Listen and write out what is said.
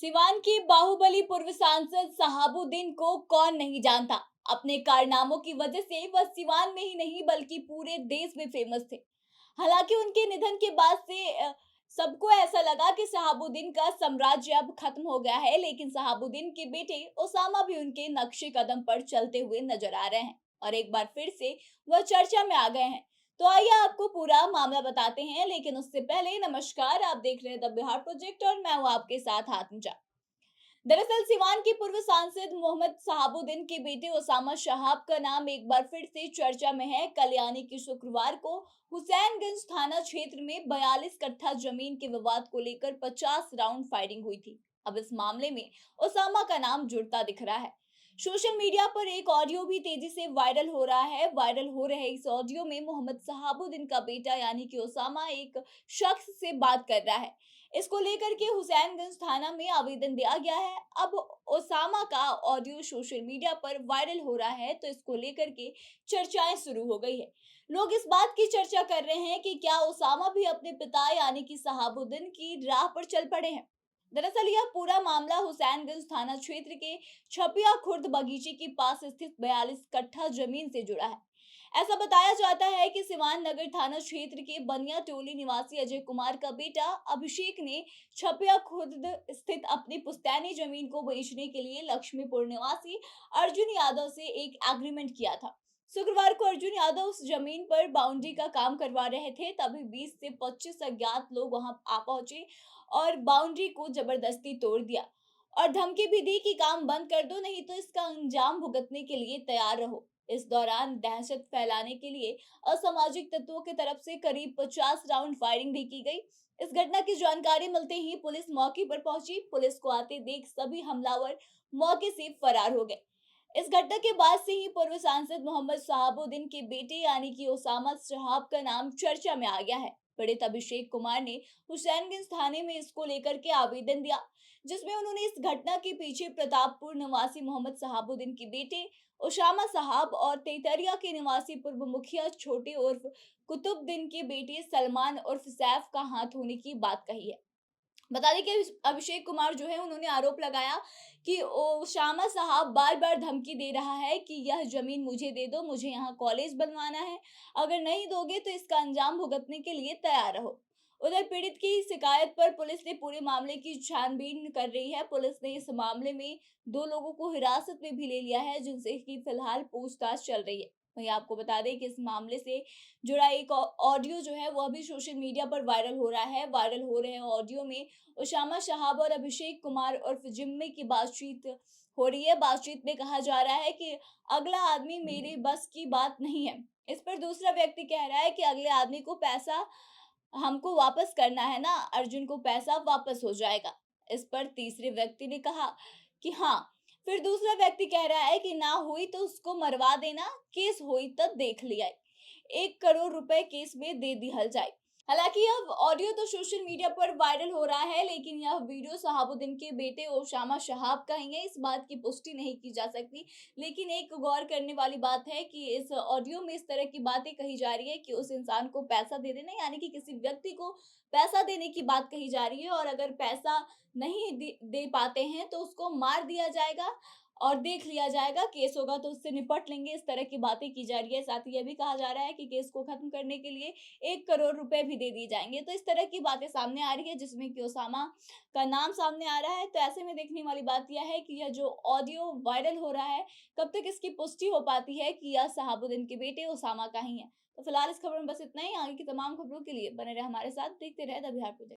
सिवान की बाहुबली पूर्व सांसद शहाबुद्दीन को कौन नहीं जानता। अपने कारनामों की वजह से वह सिवान में ही नहीं बल्कि पूरे देश में फेमस थे। हालांकि उनके निधन के बाद से सबको ऐसा लगा कि शहाबुद्दीन का साम्राज्य अब खत्म हो गया है, लेकिन शहाबुद्दीन के बेटे ओसामा भी उनके नक्शे कदम पर चलते हुए नजर आ रहे हैं और एक बार फिर से वह चर्चा में आ गए हैं। तो आइए आपको पूरा मामला बताते हैं, लेकिन उससे पहले नमस्कार, आप देख रहे हैं द बिहार प्रोजेक्ट और मैं हूं आपके साथ आत्मजा। दरअसल सिवान के पूर्व सांसद मोहम्मद शहाबुद्दीन के बेटे ओसामा शहाब का नाम एक बार फिर से चर्चा में है। कल यानी कि शुक्रवार को हुसैनगंज थाना क्षेत्र में 42 कट्ठा जमीन के विवाद को लेकर 50 राउंड फायरिंग हुई थी। अब इस मामले में ओसामा का नाम जुड़ता दिख रहा है। सोशल मीडिया पर एक ऑडियो भी तेजी से वायरल हो रहा है। वायरल हो रहे इस ऑडियो में मोहम्मद शहाबुद्दीन का बेटा यानी कि ओसामा एक शख्स से बात कर रहा है। इसको लेकर के हुसैनगंज थाना में आवेदन दिया गया है। अब ओसामा का ऑडियो सोशल मीडिया पर वायरल हो रहा है, तो इसको लेकर के चर्चाएं शुरू हो गई है। लोग इस बात की चर्चा कर रहे हैं कि क्या ओसामा भी अपने पिता यानी कि शहाबुद्दीन की राह पर चल पड़े हैं। दरअसल यह पूरा मामला हुसैनगंज थाना क्षेत्र के छपिया खुर्द बगीचे के पास स्थित 42 कट्ठा जमीन से जुड़ा है। ऐसा बताया जाता है कि सिवान नगर थाना क्षेत्र के बनिया टोली निवासी अजय कुमार का बेटा अभिषेक ने छपिया खुर्द स्थित अपनी पुश्तैनी जमीन को बेचने के लिए लक्ष्मीपुर निवासी अर्जुन यादव से एक एग्रीमेंट किया था। शुक्रवार को अर्जुन यादव उस जमीन पर बाउंड्री का काम करवा रहे थे, तभी 20 से 25 अज्ञात लोग वहां आ पहुंचे और बाउंड्री को जबरदस्ती तोड़ दिया और धमकी भी दी कि काम बंद कर दो, नहीं तो इसका अंजाम भुगतने के लिए तैयार रहो। इस दौरान दहशत फैलाने के लिए असामाजिक तत्वों की तरफ से करीब 50 राउंड फायरिंग भी की गई। इस घटना की जानकारी मिलते ही पुलिस मौके पर पहुंची। पुलिस को आते देख सभी हमलावर मौके से फरार हो गए। इस घटना के बाद से ही पूर्व सांसद मोहम्मद शहाबुद्दीन के बेटे यानी कि ओसामा शहाब का नाम चर्चा में आ गया है। पीड़ित अभिषेक कुमार ने हुसैनगंज थाने में इसको लेकर के आवेदन दिया, जिसमें उन्होंने इस घटना के पीछे प्रतापपुर निवासी मोहम्मद शहाबुद्दीन के बेटे ओसामा साहब और तेतरिया के निवासी पूर्व मुखिया छोटे उर्फ कुतुबुद्दीन के बेटे सलमान उर्फ सैफ का हाथ होने की बात कही है। बता दें कि अभिषेक कुमार जो है, उन्होंने आरोप लगाया कि ओसामा साहब बार बार धमकी दे रहा है कि यह जमीन मुझे दे दो, मुझे यहाँ कॉलेज बनवाना है, अगर नहीं दोगे तो इसका अंजाम भुगतने के लिए तैयार रहो। उधर पीड़ित की शिकायत पर पुलिस ने पूरे मामले की छानबीन कर रही है। पुलिस ने इस मामले में 2 लोगों को हिरासत में भी ले लिया है, जिनसे की फिलहाल पूछताछ चल रही है। वहीं आपको बता दें कि इस मामले से जुड़ा एक ऑडियो जो है, वह भी सोशल मीडिया पर वायरल हो रहा है। वायरल हो रहे ऑडियो में ओसामा शहाब और अभिषेक कुमार उर्फ जिम्मी की बातचीत हो रही है। बातचीत में कहा जा रहा है कि अगला आदमी मेरे बस की बात नहीं है। इस पर दूसरा व्यक्ति कह रहा है कि अगले आदमी को पैसा हमको वापस करना है ना, अर्जुन को पैसा वापस हो जाएगा। इस पर तीसरे व्यक्ति ने कहा कि हाँ। फिर दूसरा व्यक्ति कह रहा है कि ना हुई तो उसको मरवा देना, केस हुई तब देख लिया, 1 करोड़ रुपए केस में दे दिहल जाए। हालांकि यह ऑडियो तो सोशल मीडिया पर वायरल हो रहा है, लेकिन यह वीडियो शहाबुद्दीन के बेटे ओसामा शहाब का ही है, इस बात की पुष्टि नहीं की जा सकती। लेकिन एक गौर करने वाली बात है कि इस ऑडियो में इस तरह की बातें कही जा रही है कि उस इंसान को पैसा दे देना, यानी कि किसी व्यक्ति को पैसा देने की बात कही जा रही है, और अगर पैसा नहीं दे पाते हैं तो उसको मार दिया जाएगा और देख लिया जाएगा, केस होगा तो उससे निपट लेंगे। इस तरह की बातें की जा रही है। साथ ही यह भी कहा जा रहा है कि केस को खत्म करने के लिए 1 करोड़ रुपए भी दे दिए जाएंगे। तो इस तरह की बातें सामने आ रही है, जिसमें कि ओसामा का नाम सामने आ रहा है। तो ऐसे में देखने वाली बात यह है कि यह जो ऑडियो वायरल हो रहा है, कब तक इसकी पुष्टि हो पाती है कि यह शहाबुद्दीन के बेटे ओसामा का ही है। तो फिलहाल इस खबर में बस इतना ही। आगे की तमाम खबरों के लिए बने रहे हमारे साथ, देखते रहे द बिहार प्रोजेक्ट।